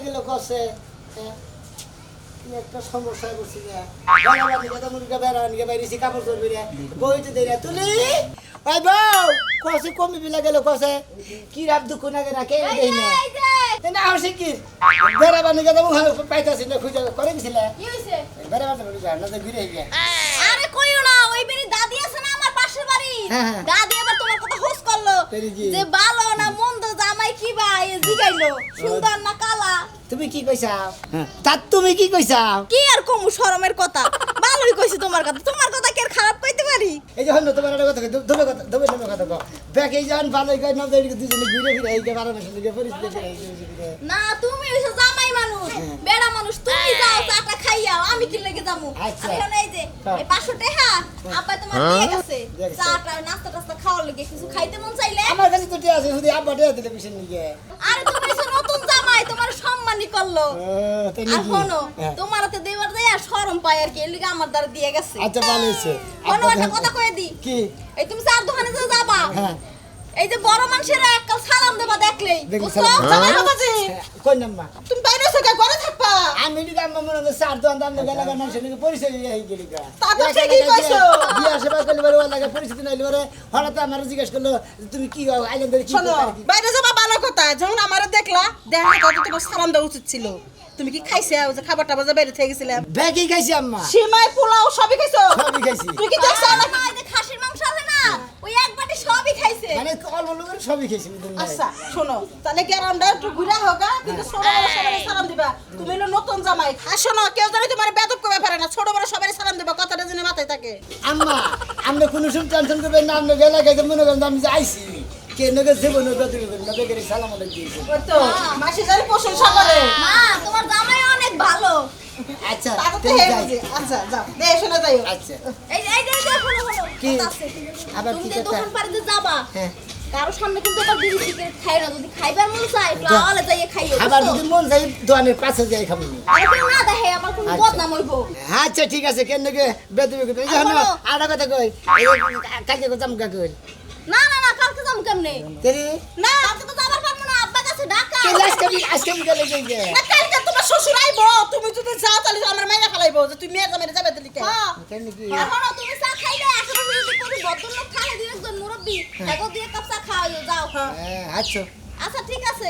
গেল কসে কি একটা সমস্যা করছি না বাবা কথা মুরগা বেরানকে বাইরেছি কাপড় করবি রে বইতে দেই না তুলি ওই বউ কসে কমি বিলা গেল কসে কি রাত দুঃখ না কে না কে দেই না না হইছে কি বেরাবানি কথা মুখ পাইতাছি না খুঁজে করে দিছিলে কি হইছে বেরাবানি বলি না তো ঘুরে গিয়া আরে কইও না ওই বেরি দাদি আছে না আমার পাশের বাড়ি দাদি আবার তোমার কথা হোস করলো যে ভালো না মন্দ জামাই কি ভাই জিগাইলো সুন্দর না কালা তুমি কি কইছাও তাত তুমি কি কইছাও কি আর কমু শরমের কথা ভালোই কইছি তোমার কথা কি আর খারাপ কইতে পারি এই যে হলো তোমার কথা দবে কথা দবে কথা কও ব্যাক এই জান ভালোই কই না দেই দুজনে ঘুরে ফিরে এই যে 12 মাস লিগে পরিস্থিতি না তুমি হইছো জামাই মানুষ বেড়া মানুষ তুমি যাও চাটা খাইয়াও আমি কি লাগি যামু এখন এই যে এই 500 টাকা আপা তোমার দিয়ে গেছে চাটা নাস্তা টাস্তা খাওয়ার লাগে কিছু খাইতে মন চাইলে আমার কাছে তো টিয়া আছে শুধু আব্বা টিয়া দিলে পিছন নিয়ে আরে তুমি হইছো নতুন জামাই তোমার সম্মানই করলো আর শোনো তোমার হাতে দেবার দেয়া শরম পায় আর কি এর লাগি আমার দ্বারা দিয়ে গেছে আচ্ছা ভালো হইছে কোনো একটা কথা কই দি কি এই তুমি চার দোকানে যাবা হ্যাঁ এই যে বড় মানুষেরা এককাল সালাম দেবা দেখলেই বুঝছো জামাই বাবাজি কই নাম্মা তুমি বাইরে থেকে ঘরে থাকবা আমি দিকে আম্মা মনে করে সার দোকান দাম লাগা লাগা মানুষের নিকে পরিচয় দিয়ে হই গেলি গা তা তো ঠিকই কইছো বিয়া সেবা করলে বড় লাগে পরিস্থিতি নাইলে বড় হঠাৎ আমার জিজ্ঞেস করলো তুমি কি আইলেন ধরে কি শোনো বাইরে যাবা ভালো কথা যখন আমারে দেখলা দেখা কথা তোমার সালাম দেওয়া উচিত ছিল তুমি কি খাইছে ওই যে খাবারটা বাজা বাইরে থেকে গেছিলাম ব্যাগই খাইছি আম্মা সিমাই পোলাও সবই খাইছো সবই খাইছি তুই কি দেখছ না এই যে খাসির মাংস আছে না ওই এক বাটি সবই খাইছে মানে অল্প লোকের সবই খাইছি আচ্ছা শোনো তাহলে কি আমরা একটু ঘুরা হোগা কিন্তু ছোট বড় সবাই সালাম দিবা তুমি হলো নতুন জামাই আর শোনো কেউ জানি তোমার বেদব করবে পারে না ছোট বড় সবাই সালাম দিবা কথাটা জেনে মাথায় থাকে আম্মা আমরা কোনো সময় টেনশন করবেন না আমরা গেলে গেছে মনে করেন আমি যে আইছি কে নগে জীবন নগে করে সালাম আলাইকুম ওই তো মাসি জানি প্রশংসা করে মা তোমার জামাই অনেক ভালো আচ্ছা তাতে তুমি হেই যাই। বুঝি আচ্ছা যাও দেই শোনা যাইও আচ্ছা এই যে হলো কি? কথা আছে। আবার তুমি কি যে কথা? দোকান পাড়ে যাবা হ্যাঁ কারো সামনে কিন্তু আবার বিড়ি সিগারেট খাই না যদি খাইবার মন চাই একটু আওয়ালে যাইয়ে খাইও আবার যদি মন চাই দোকানের পাশে যাই খাবো আর কেউ না দেখে আমার কোনো আচ্ছা। বদনাম হইব আচ্ছা ঠিক আছে কেন নগে বেদবে কই জানো বলো। আড়া কথা কই কাকে কথা মুকা কই না কালকে যাম কেমনে তেরি না কালকে তো যাবার পারবো না আব্বা কাছে ঢাকা কে আজকে গেলে কে না কালকে তোমার শ্বশুর আইবো তুমি যদি যাও তাহলে আমার মাইয়া ফেলাইবো যে তুমি মেয়ের জামাইরে যাবে দিলি কে হ্যাঁ কেন কি এখন তুমি চা খাইলে আশেপাশে যদি কোনো ভদ্রলোক খায় দুই একজন মুরব্বী তাকে দিয়ে কাপ চা খাওয়াইও যাও হ্যাঁ আচ্ছা আচ্ছা ঠিক আছে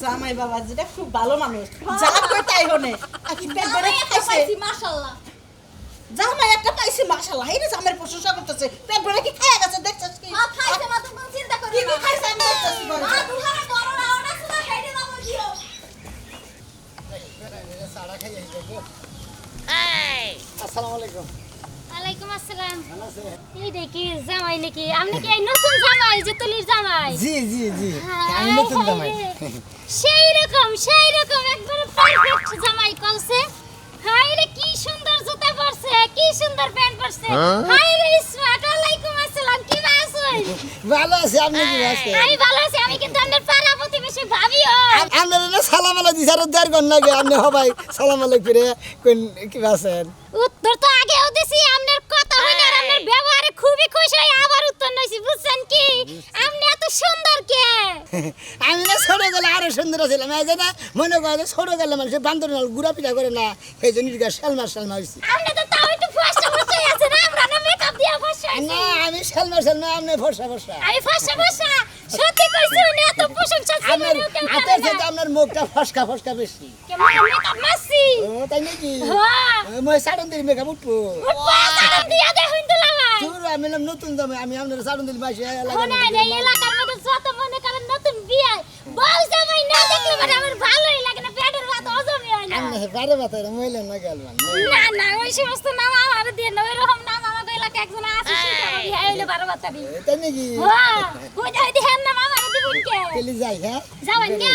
জামাই বাবা যেটা খুব ভালো মানুষ যা কই তাই হনে আকি পেট ভরে জামাই একটা খাইছে পাইছি মাশাআল্লাহ জামাই একটা পাইছি মাশাআল্লাহ এই যে জামাইয়ের প্রশংসা করতেছে পেট ভরে কি খায়া গেছে দেখছস কি মা খাইছে মা তুমি চিন্তা করো কি কি খাইছে আমি দেখতেছি ঘরে। মা দুহারে বড় রাওনা শুনা খাইতে যাবো দিও আসসালামু আলাইকুম ওয়ালাইকুম আসসালাম। ভালো আছে এই দেখি জামাই নাকি? আপনি কি এই নতুন জামাই যে তুলির জামাই? জি জি জি হায় আমি নতুন হায় জামাই রে। সেই রকম একবারে পারফেক্ট জামাই কলছে। হায় রে কি সুন্দর জুতা পরছে, কি সুন্দর প্যান্ট পরছে। হায় রে স্মার্ট। ওয়ালাইকুম আসসালাম। কি আছেন? ভালো আছে আপনি কি আছেন আমি ভালো আছি। আমি কিন্তু আপনার পাড়া প্রতিবেশী ভাবি হই। আপনারা না সালাম আলাইকুম দিছার দেড় ঘন্টা আগে আপনি সবাই সালাম আলাইকুম করে কোন কি আছেন উত্তর তো আগেও দিছি। আপনার কথা হইলে আর আপনার ব্যবহারে খুবই খুশি হই। আবার উত্তর নইছি বুঝছেন কি? আপনি এত সুন্দর কে? আমি না ছোট গেলে আরো সুন্দর ছিলাম এই যে না মনে করে ছোট গেলে মানুষ বান্দর নাল গুড়া পিঠা করে না এই জন্য শালমার হয়েছি আপনি তো তাও একটু ফর্সা ফর্সা আছেন। আমরা না মেকআপ দিয়া ফর্সা আছি। না আমি শালমার আপনি ফর্সা ফর্সা আমি ফর্সা ফর্সা সত্যি কইছি। উনি এত প্রশংসা আপনার ছিলেন কেউ হাতের করে থেকে না। আপনার মুখটা ফসকা ফসকা বেশি কেমন মেকআপ মাসি? ও তাই নাকি হ্যাঁ। মই সাড়ন দিল মেকআপ উঠবো পাতাম দিয়া দেখুন তো লাগাই। তোর আমি নাম নতুন দামে আমি আপনার সাড়ন দিল মাসে মনে হয় এই এলাকার মধ্যে যত মনে করেন নতুন বিয়ে বউ জামাই না দেখলে মানে আমার ভালোই লাগে না। পেটের ভাত হজমই হয় না। আমি বাইরে বাতারে মইলে না গেল না ওই সমস্ত নাম আমার দিয়ে না। ওই রকম নাম আমাদের এলাকা একজন আছে সেটা আমি হইলে বারো বাতারি। তাই নাকি হ্যাঁ ওই যে ওই হ্যাঁ নাম আমার দিবুন কে পেলি যাই হ্যাঁ যাবেন না?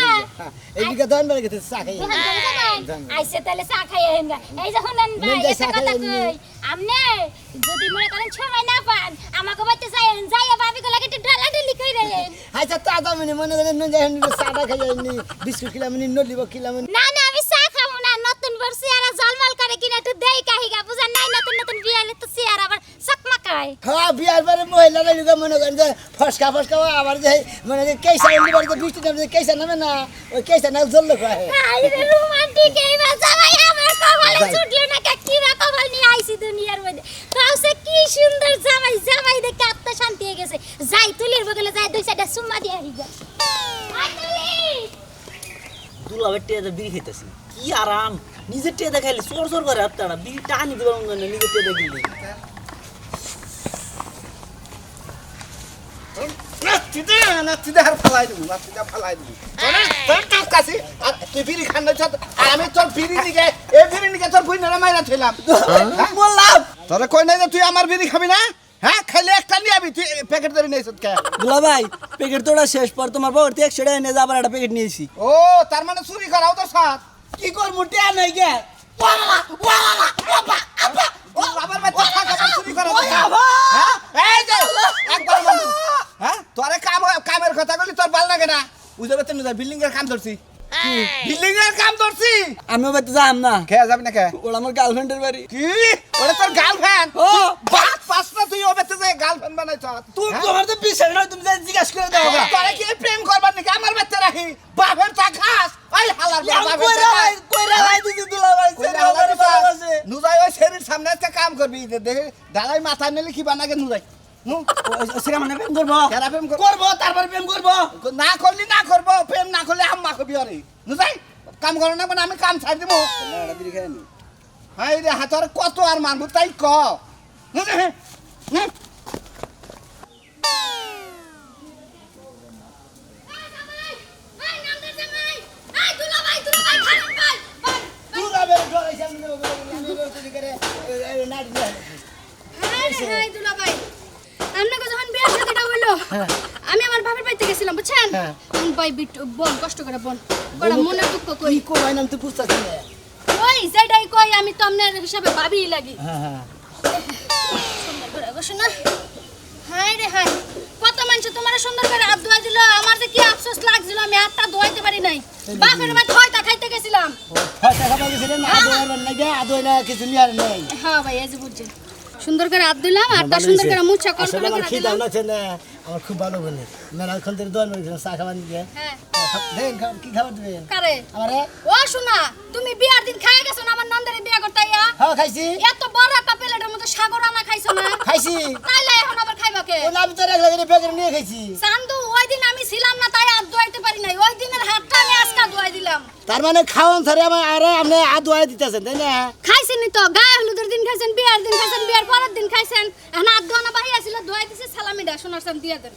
এইদিকে দন বেড়ে গেছে চা খাই দোকান করে যাবেন? আইসে তাহলে চা খাইয়ে হেন গা। এই যখন নেন ভাই নেন যাই একটা চা কথা খাইয়ে কই আমনে যদি মনে করেন সময় না পান আমাকে বাড়িতে যাইয়েন যাইয়া ভাবি গুলাকে একটু ঢালাঢালি কইরেন। আচ্ছা তা দামি মনে করেন নুন যাই চাটা খাই বিস্কুট খেলাম নলিব খেলাম না আমি চা খাবো না। নতুন বর্ষে আর জলমাল করে কিনা একটু দেই কাহিগা বুঝা নাই। নতুন বিয়ে হলে তো চেয়ার আবার চকমা খায়। হ্যাঁ বিয়ার পরে মহিলারা লোক মনে করেন যে ফসকা আবার যে মানে যে কেসা উল্লি বাড়িতে বৃষ্টি নামে কেসা নামে না ওই কেসা না জ্বললো খায় আরে রোমান্টিক এইবার জামাই আমার কপালে ছুটলো না কি বা কপাল নিয়ে আইছি দুনিয়ার মধ্যে কাউসে কি সুন্দর জামাই দেখে আত্মা শান্তি হয়ে গেছে যাই তুলির বগলে যাই দুই সাইডে সুম্মা দিয়ে আইগা তুলি দুলাবের টেয়ে বিড়ি খাইতেছি কি আরাম নিজের টেয়ে দেখাইলে চোর করে আপনারা বিড়ি টানি দিবার মনে হয় না নিজের টেয়ে দেখিলে নাচিতে আর ফালাই দেবো নাচিতে ফালাই দেবো তোর কাছে তুই বিড়ি খান আমি তোর বিড়ি নিকে এই বিড়ি নিকে তোর বই না মাইরা ছিলাম বললাম তোরা কই নাই যে তুই আমার বিড়ি খাবি না হ্যাঁ খাইলে একটা নিয়ে আবি তুই প্যাকেট ধরে নিয়েছিস কে দুলা ভাই প্যাকেট তোরা শেষ পর তোমার বাবার 100 টাকা নিয়ে আবার একটা প্যাকেট নিয়েছি ও তার মানে চুরি করাও তো সাথ কি করবো টেয়া নাই গে আবার বাচ্চা টাকা চুরি করা হ্যাঁ এই যে একবার বন্ধু হ্যাঁ তোরে কামের কথা বলি তোর ভালো লাগে না বুঝতে পারছেন না বিল্ডিং এর কাম ধরছি বিল্ডিং এর কাম ধরছি আমি বাড়িতে যাম না খেয়ে যাবি না কে ওরা আমার গার্লফ্রেন্ডের বাড়ি কি ওটা তোর গার্লফ্রেন্ড ও পাঁচটা তুই ওবেতে যে গার্লফ্রেন্ড বানাইছ তুই তোমার তো বিশ্বাস নয় তুমি জিজ্ঞাসা করে দাও তোরা কি প্রেম করবার নাকি আমার বাচ্চা রাখি বাপের চা খাস ওই হালার বাপের চা খাস কইরা ভাই দিদি দুলা ভাই নুজাই ওই শরীর সামনে একটা কাম করবি দেখে দালাই মাথা নিলে কি বানাকে নুজাই সেটা মানে প্রেম করবো কেরা প্রেম করবো তারপর প্রেম করবো না করলি না করবো প্রেম না করলে আম্মা কবি আরে নুজাই কাম করো না মানে আমি কাম ছাড় দিব হাই রে হাতর কত আর মানবো তাই ক দুলা ভাই ডরাইছে আমি তুই করে নাড়ি না হাই দুলা ভাই আপনাকে যখন বিয়ের শাদীটা হইলো আমি আমার বাপের বাড়িতে গেছিলাম বুঝছেন ভাই বোন কষ্ট করে বোন বড় মনে দুঃখ কই কি কই নাম তুই পুছতাছ না ওই যেটাই কই আমি তো আপনার হিসাবে ভাবিই লাগি হ্যাঁ সুন্দর করে বসো না হাই রে হাই কত মানুষ তোমার সুন্দর করে হাত ধোয়া দিল আমার যে কি আফসোস লাগছিল আমি হাতটা ধোয়াইতে পারি নাই বাপের বাড়ি হয়তা খাইতে গেছিলাম ফাটা খাবা গেছিলেন না আদোয়ার না গে আদোয় না কিছু নিয়ার নাই হ্যাঁ ভাই এই যে বুঝছেন সুন্দর করে হাত দিলাম হাতটা সুন্দর করে মুছা কর আসলে আমার করে খিদাও দিলাম লাগছে না আমার খুব ভালো বলে মেলাক্ষণ থেকে দোয়ার মেরেছিল চা খাবার দিয়ে হ্যাঁ দেন কি খাবার দিবেন কারে আমারে ও শোনা তুমি বিয়ার দিন খাই গেছো না আমার নন্দের বিয়া করতে আইয়া হ্যাঁ খাইছি এত বড় একটা প্লেটের মধ্যে সাগর আনা খাইছো না খাইছি তাইলে এখন আবার খাইবা কে ও নাম তো রাখলে বেগের নিয়ে খাইছি চান্দু ওই দিন আমি ছিলাম না তাই হাত ধোয়াইতে পারি নাই ওই দিনের হাতটা আমি আজকে ধোয়াই দিলাম তার মানে খাওয়ান ছাড়ে আমার আরে আপনি আদোয়া দিতেছেন তাই না খাইছেন তো গায়ে হলুদের দিন খাইছেন বিয়ার দিন খাইছেন বিয়ার পরের দিন খাইছেন এখন হাত ধোয়ানো বাহি আছিল ধোয়াই দিছে সালামিটা সোনার চান দিয়ে দেন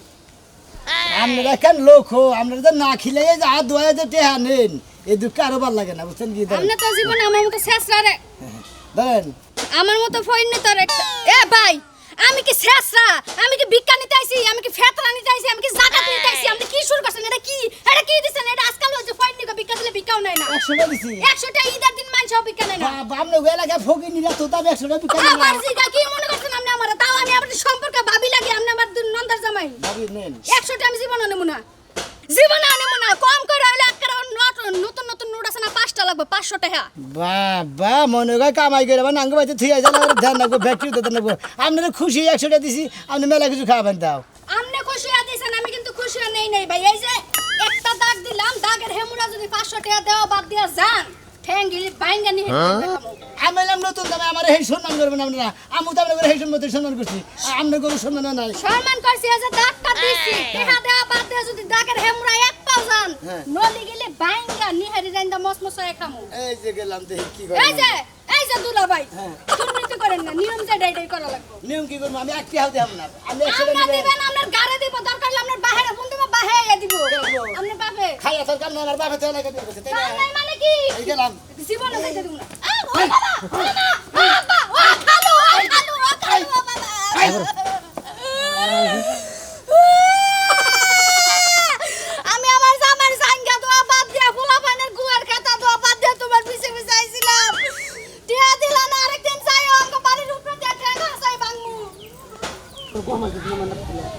আপনারা কেন লোক হো আপনারা তো না খিলে যে আদোয়া যে টেহা নেন এই দুঃখ আরো ভালো লাগে না বুঝছেন কি আপনি তো জীবনে আমার মতো শেষরা রে ধরেন আমার মতো ফইন নি তোর একটা এ ভাই আমি কি শেষরা আমি কি ভিক্ষা নিতে আইছি আমি কি ফেতরা নিতে আইছি আমি কি জাকাত নিতে আইছি আপনি কি শুরু করছেন এটা কি দিছেন এটা আজকাল হচ্ছে ফইন নি ভিক্ষা দিলে ভিক্ষাও নাই না 100 টাকা দিছি 100 টা ঈদের দিন মাইন সব ভিক্ষা নাই না আপনি এলাকায় ফকি নিরা তো দাম 100 টাকা বিক্রি না আমার জিগা কি মনে করছেন আপনি আমারে তাও আমি আপনার সম্পর্কে ভাবি লাগি আপনি আমার নন্দার জামাই ভাবি নেন 100 টা আমি জীবনে নেব না জীবনে নেব না কম করে হইলে একটা নতুন নতুন নোট আছে না 5টা লাগবে 500 টাকা বাবা মনে হয় কামাই করে মানে আঙ্গ বাইতে থিয়া যান আর ধ্যান রাখবো ব্যাটারি তো ধ্যান রাখবো আপনারা খুশি 100 টাকা দিছি আপনি মেলা কিছু খাবেন দাও আমনে খুশি আদিছেন আমি কিন্তু খুশি নেই নাই ভাই এই যে একটা দাগ দিলাম দাগের হেমুরা যদি 500 টাকা দেওয়া বাদ দিয়া যান ঠ্যাঙ্গি বাইঙ্গা নিয়ে আমি এলাম নতুন দামে আমার এই সম্মান করবেন আপনারা আমি তো আপনাদের এই সম্মান সম্মান করছি আপনার কোনো সম্মান নাই সম্মান করছি এই যে দাগটা দিছি টাকা দেওয়া বাদ দিয়া যদি দাগের হেমুরা এক পাও যান নলি গেলে বাইঙ্গা নিহারি রাইন্দা মসমসায় খামু এই যে গেলাম দেখি কি এই যে দুলা ভাই দুর্নীতি করেন না নিয়ম যে ডাইডাই করা লাগবে নিয়ম কি করবো আমি একটি হাতে আপনার আপনি 100 টাকা আমরা নেবেন দিবেন আপনার গারে দিব দরকার হলে আপনার বাহিরে ফোন দিব বাহিরে দিব আপনি পাবে খাইয়া সরকার না আমার বাবা তো এলাকা দিয়ে গেছে তাই না নাই মানে কি এই গেলাম জীবনে যাইতে দিব না ও বাবা ও খালু বাবা আমি আমার জামার সাঙ্গা দোয়া বাদ দিয়া ফুলা পানের গুয়ার খাতা দোয়া বাদ দিয়া তোমার পিছে পিছে আইছিলাম টিয়া দিলা না আরেকদিন যাইও আমগো বাড়ির উপরে দিয়া ঠেঙ্গা চাই বাংমু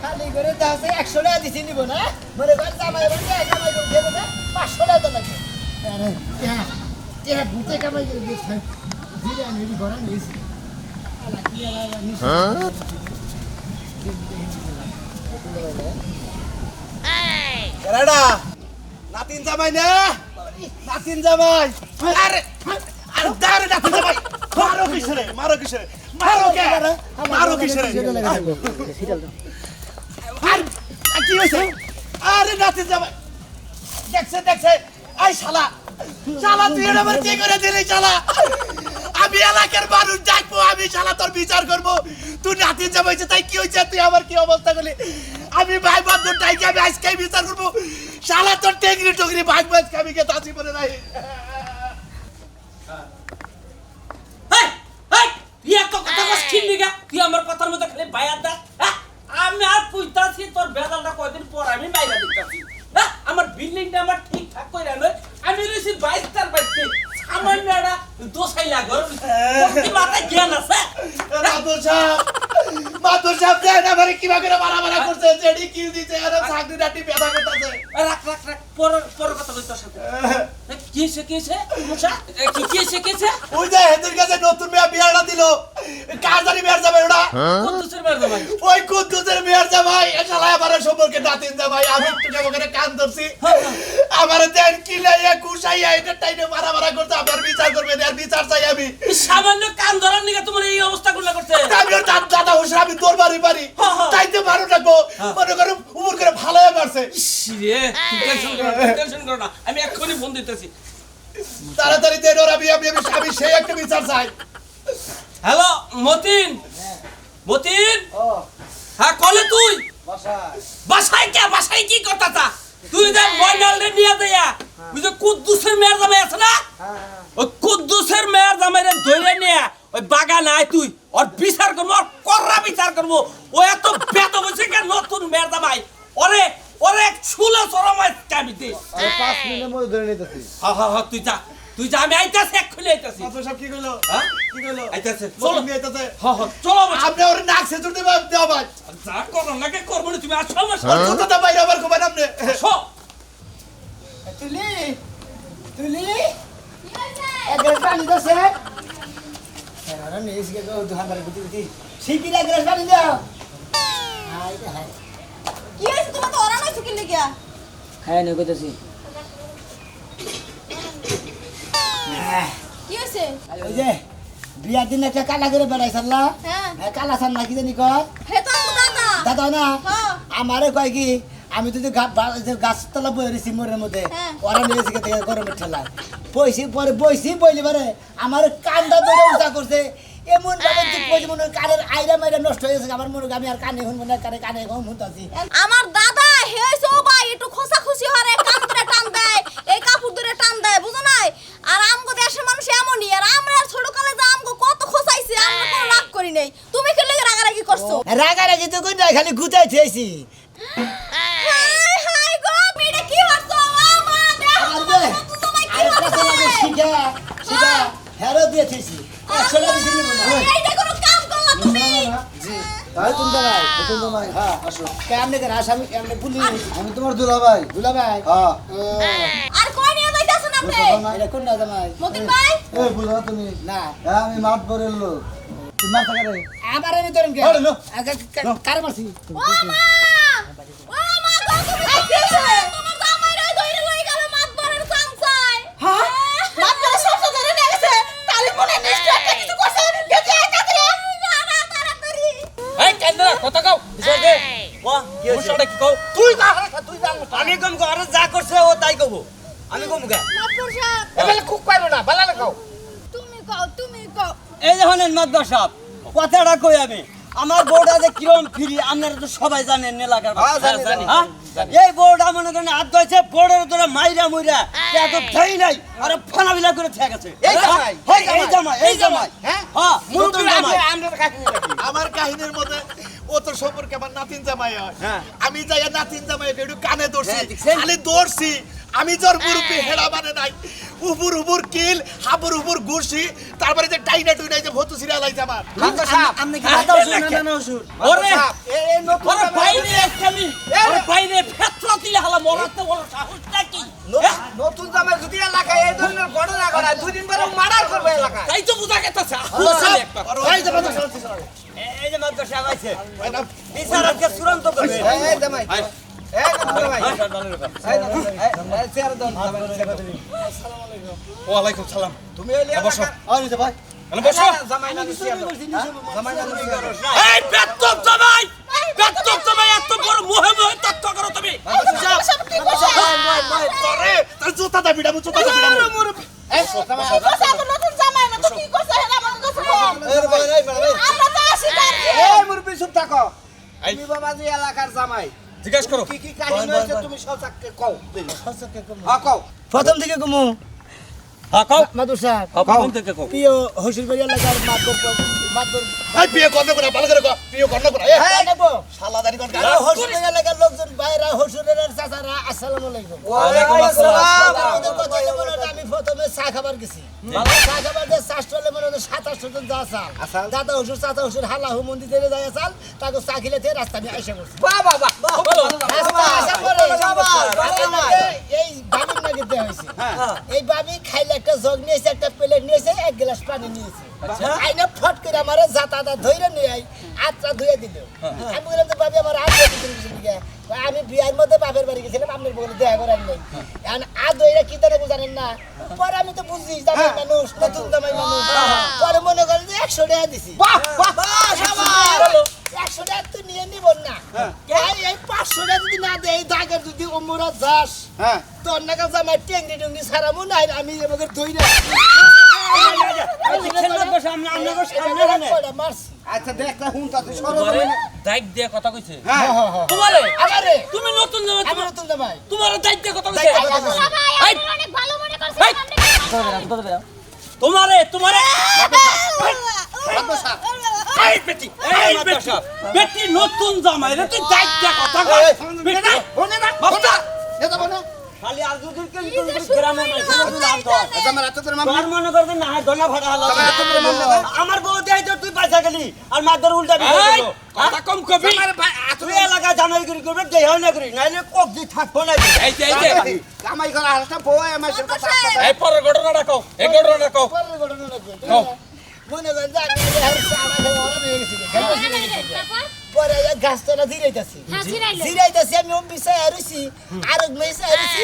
খালি করে দাসে 100 টাকা দিছি নিব না মনে কর জামাই বলে জামাই দেব না 500 টাকা লাগে আরে টিয়া ভূতে কামাই করে দিছ ধীরে আমি ঘরে নিয়েছি আলা কি আলা এরাডা নাতিন জামাই না নাতিন জামাই আরে আরে দাঁড়ে নাতিন জামাই মারো কিসরে মারো কিসরে আর কি হইছে আরে নাতিন জামাই দেখছে আই শালা তুই আমার কি করে দিলি শালা আমি এলাকার মানুষ ডাকবো আমি শালা তোর বিচার করব তুই নাতিন জামাইছে তাই কি হইছে তুই আমার কি অবস্থা করলি আমি ভাই বন্ধুর ডাইকে আমি আজকে বিচার করব শালা তোর টেংরি ভাগ ভাগ আমি কে তাসি বলে নাই হেই হেই ইয়া তো কথা কস ঠিক নিগা তুই আমার কথার মধ্যে খালি বায়াত দা আমি আর কইতাছি তোর বেদালটা কয়দিন পর আমি বাইরে দিতাছি আমার বিল্ডিংটা আমার ঠিকঠাক কইরা নয় আমি রইছি 22 তার বাইতে সামান্য একটা দোসাই লাগর কি মাথায় জ্ঞান আছে মাদুর সাহেব দেন আমারে কিবা করে মারা করছে জেডি কিল দিতে আর চাকরি ডাটি পেদা করতেছে রাখ পর কথা কই তোর সাথে কিছে মুসা কিছে ওই যে হেদের কাছে নতুন বিয়াটা দিল কার জানি বিয়ার যাবে ওটা কুদ্দুসের মেয়ের জামাই ওই কুদ্দুসের বিয়ার যাবাই এ শালা আমার সম্পর্কে নাতিন যাবাই আমি একটু কেমন করে কান ধরছি আমার দেন কিলাইয়া কুশাইয়া এটা টাইনে মারা করতে আমার বিচার করবে আর বিচার চাই আমি সামান্য কান ধরার নিগা তোমার এই অবস্থা গুলো করছে আমি ওর দাদা হোসেন আমি তোর বাড়ি তাইতে মারো না গো মনে করো উপর করে ভালো হয়ে মারছে রে টেনশন করো না আমি এক্ষুনি ফোন দিতেছি তাড়াতাড়ি দেন ওর আমি সেই একটা বিচার চাই হ্যালো মতিন ও হ্যাঁ কলে তুই বাসায় বাসায় কি করতাতা তুই যে ময়নাল রে নিয়ে দেয়া তুই যে কুদ্দুসের মেয়ের জামাই আছে না ওই কুদ্দুসের মেয়ের জামাই রে ধরে নিয়ে ওই বাগান আয় তুই ওর বিচার করবো ওর কররা বিচার করবো ও এত বেদ বসে কেন নতুন মেয়ের জামাই ওরে ছুলে চরমাই কামিতে আরে 5 মিনিটের মধ্যে ধরে নিতেছি হ্যাঁ তুই যা আমি আইতাছি এক্ষুনি আইতাছি মাদুর সাহেব কি কইলো হ্যাঁ কি কইলো আইতাছে চলো চলো নিয়ে আইতাছে হ্যাঁ চলো আপনি ওর নাক সেতুর দেবা দেও ভাই যা করো নাকি করবো না তুমি আসো আমার ওর কথাটা বাইরে আবার কবেন আপনি আসো তুলি কি হইছে এক গ্লাস পানি দাও স্যার এরা নেই এসে গো দোকানদার গুটি শিগগির এক গ্লাস পানি দাও হাই কি হইছে তোমার তো ওরা নইছে কি লাগিয়া হ্যাঁ নে কইতাছি কি হইছে ওই যে বিয়ার দিন একটা কালা করে বেড়াইছাল্লা হ্যাঁ কালা সান নাকি জানি কয় হে তো আমার দাদা দাদা না হ্যাঁ আমারে কয় কি আমি তো গাছতলা বই রয়েছি মোড়ের মধ্যে হ্যাঁ। ওরা নিয়েছি গরমের ঠেলায় বইছি বইলি পারে আমার কানটা ধরে উঠা করছে এমন ভাবে ঠিক কইছে মনে হয় কানের আইরা মাইরা নষ্ট হয়ে গেছে আমার মনে হয় আমি আর কানে এখন মনে হয় কানে এখন শুনতাছি আমার দাদা হে হইছে ও ভাই একটু খোসা খুশি হরে কান ধরে টান দেয় এই কাপড় ধরে টান দেয় বুঝো নাই আর আমগো দেশের মানুষ এমনই আর আমরা ছোট কালে যে আমগো কত খোসাইছি আমরা কোনো রাগ করি নাই তুমি কি লাগি রাগারাগি করছো রাগারাগি তো কই না খালি গুতাই থেছি হাই গো মেয়েটা কি করছো ও মা দেখো তোমায় কি করছো শিখা হেরো দিয়ে থেছি 100 টাকা দিছি না এইটা কোনো কাম করলা তুমি জি তাই তুমি ভাই হ্যাঁ আসো কেমনে করে আসামি কেমনে পুলিশ আমি তোমার দুলাভাই হ্যাঁ আর কই নিয়ে যাইতাছেন আপনি এটা কোন না জামাই মতিন ভাই এই বুঝা তুমি না আমি মাঠ বরের লোক তুই মাথা করে আমার এনে ধরেন কে কার মারছি ও মা গো তুমি আইছে তোমার জামাই রে ধইরে লই গেল মাতবরের চামচাই হ্যাঁ মাতবরের সমস্যা ধরে নিয়ে গেছে তাহলে মনে নিশ্চয় একটা কিছু করছে গেছে তাড়াতাড়ি এই কান্দা কথা কও বিচার দে ওয়া কি হইছে কি কও তুই জান আমি কম কো আর যা করছে ও তাই কব আমি কম কে মাতবর সাহেব এবেলে খুব পাইলো না বালা লাগাও তুমি কও এই যে হলেন মাদ্রাস সাহেব কথাটা কই আমি আমার বোর্ডা যে কিরম ফ্রি আপনারা তো সবাই জানেন এলাকার হ্যাঁ, জানি। হ্যাঁ? এই বোর্ডা মনে করেন হাত ধরেছে বোর্ডের তোরা মাইরা মুইরা এত ধরি নাই আরে ফানাবিলা করে ঠিক আছে এই জামাই, এই জামাই হ্যাঁ? হ্যাঁ নতুন জামাই আমার কাহিনীর মধ্যে ও তো সম্পর্কে আমার নাতিন জামাই হয় আমি যাই নাতিন জামাই একটু কানে ধরছি খালি ধরছি আমি তোর মুরুব্বি হেড়া মানে নাই উপর কিল হাবুর উপর ঘুরছি তারপরে যে টাইনা টুইনা যে ভতু সিরা লাইছে আমার আপনি কি মাথা ওষুধ না না ওষুধ ওরে এই নতুন ওরে বাইরে একখানি ওরে বাইরে ফেতরা দিলে হালা মরাতে বড় সাহসটা কি নতুন জামাই যদি এলাকায় এই ধরনের ঘটনা ঘটায় দুই দিন পরে মার্ডার করবে এলাকায় তাই তো বুঝা গেছে আহুসালে একটা এই যে এই যে মাদ্রাস কষা পাইছে বিচার আজকে চূড়ান্ত করবে এই জামাই এই না জামাই এই চেয়ার দাও ওয়ালাইকুম সালাম তুমি এলি বসো। আরে ভাই বসো জামাই না চেয়ার দাও জামাই না এই বেত্তব জামাই এত বড় মোহে মোহে তত্ত্ব করো তুমি তোরে তোর জুতা দা বিড়াবো এই জামাই কইছে তো নতুন জামাই না তো কি কইছে হেলা আমাকে কইছে এই ভাই এই ভাই আমরা তো আসি তার এই মুরব্বি চুপ থাকো তুমি বাবাজি এলাকার জামাই জিজ্ঞেস করো কি কি কাহিনী হয়েছে তুমি সচাককে কও হ্যাঁ কও প্রথম দিকে কমু হ্যাঁ কও মাদুর সাহেব কোন থেকে কও প্রিয় হসুরবাড়ি এলাকার মাদুর এই বিয়ে করতে করে ভালো করে কর বিয়ে করতে করে এই শালা দাড়ি কর হসুরবাড়ি এলাকার লোকজন বাইরা হসুরের চাচারা আসসালামু আলাইকুম ওয়ালাইকুম আসসালাম আমাদের কথা হলো মনে হয় আমি প্রথমে চা খাবার গেছি চা খাবার যে চা স্টলে মনে হয় 27 জন যা চাল দাদা হসুর চাচা হসুর হালা হু মন্দিরে যায় চাল তাকে চা খেলে তে রাস্তা আমি আইসা করছি বাহ বাহ বাহ রাস্তা আসা পরে এই বাবির নাকি দেয়া হয়েছে এই বাবি খাইলে একটা জগ নিয়েছে একটা প্লেট নিয়েছে এক গ্লাস পানি নিয়েছে আইনা ফট করে আমার জাতাটা ধইরে নিয়ে আই আত্রা ধুয়ে দিল আমি বললাম যে বাবি আমার আত্রা দিতে আমি বিয়ার মধ্যে বাপের বাড়ি গেছিলাম আপনার বলে দেখা করার নেই এখন আদইরা কি তারা জানেন না পরে আমি তো বুঝি জামাই মানুষ নতুন জামাই মানুষ পরে মনে করেন যে 100 টাকা দিছি বাহ বাহ শাবাশ 100 টাকা তো নিয়ে নিব না এই 500 টাকা যদি না দেয় এই দাগের যদি ওমরা যাস হ্যাঁ তোর নাকা জামাই টেংরি টুংরি সারামু না আমি এবারে ধইরা মারছি আচ্ছা দেখ না হুন তাতে সরো দায়িত্ব দিয়ে কথা কইছে হ্যাঁ তোমারে আমারে তুমি নতুন জামাই আমি নতুন জামাই তোমার দায়িত্ব দিয়ে কথা কইছে সবাই আপনারা অনেক ভালো মনে করছেন তোমারে এই বেটি বেটি নতুন জামাই রে তুই দায়িত্ব দিয়ে কথা কই বেটি বনে না বাবা এটা বনে খালি আর দুদিন কিন্তু গ্রামে মাইছে লাভ দাও জামাই এত করে মামলা তোর মনে করতে না দনা ফাটা হলো জামাই এত করে মামলা আমার বউ দেই তো তুই পয়সা গেলি আর মাদর উল্টা এই দিল কথা কম কবি তুই এলাকা জামাই করি করবে দেহ না করি নাইলে কক দি থাকবো না এই যে কামাই করা আরেকটা বউ আমার কথা এই পরের ঘটনাটা কও এই ঘটনাটা কও পরের ঘটনা মনে করেন যে আমি আর সারা ঘরে নিয়ে গেছি পরে গাছটা ধীরাইতাছি হ্যাঁ ছিড়াইলো জিরাইতাছি আমি অফিসে আরছি আর মেসে আরছি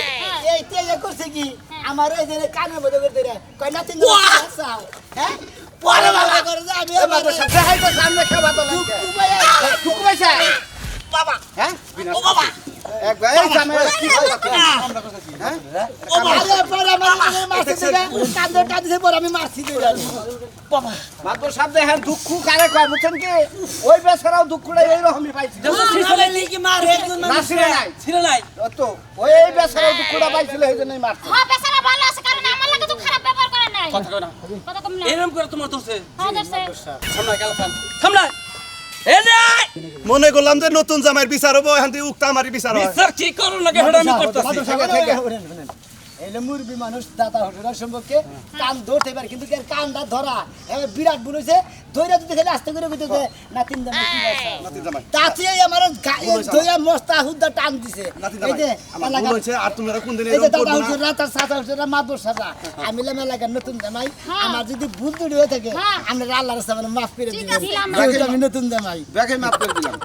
এই তেলে করছে কি আমার এই যে কানের মধ্যে করে ধরে কয় না তিন চাও হ্যাঁ পরে বাবা করে যে আমি বাবা সাথে হাইতো সামনে খাবা তো টুকু পয়সা বাবা হ্যাঁ ও বাবা একবার এই জামাই কি হয় হ্যাঁ ও বাবা পরে আমার মারছে দিবে কান্দর কাঁদিছে পরে আমি মারছি দিবে বাবা মাতবর সাহেব দেখেন দুঃখ কারে কয় বুঝছেন কি ওই বেচারাও দুঃখটা এইরকমই পাইছে না ছিঁড়ে নাই তো ওই বেচারাও দুঃখটা পাইছিল এই জন্যই মারছে হ্যাঁ বেচারা ভালো আছে কারণ আমার লাগে তো খারাপ ব্যবহার করে নাই কথা কই না কথা কম না এরকম করে তোমার দোষে হ্যাঁ দর্শক সামনে গেল সামনে এনে মনে করলাম যে নতুন জামাইয়ের বিচার হবো এখান থেকে উক্তা আমারই বিচার হয় বিচার কি করো লাগে হেডা আমি করতেছি এলে মুরবি মানুষ দাদা হটরা সম্পর্কে কান ধরতে পারে কিন্তু এর কানটা ধরা এবার বিরাট বুঝেছে ধইরা যদি খেলে আস্তে করে কইতেছে নাতিন জামাই কি আছে নাতি জামাই তাতে আমার ধইরা মস্তা হুদ্দা টান দিছে নাতি এই যে জামাই আমার ভুল হয়েছে আর তোমরা কোন দিন এই যে এরকম দাদা করবে না হটরা তার সাথা হটরা মাদুর সাথা আমি লাম এলাকার নতুন জামাই আমার যদি ভুল ত্রুটি হয়ে থাকে আমরা আল্লাহর সামনে মাফ করে দিবেন দিলাম। আমি নতুন জামাই দেখে মাফ করে দিলাম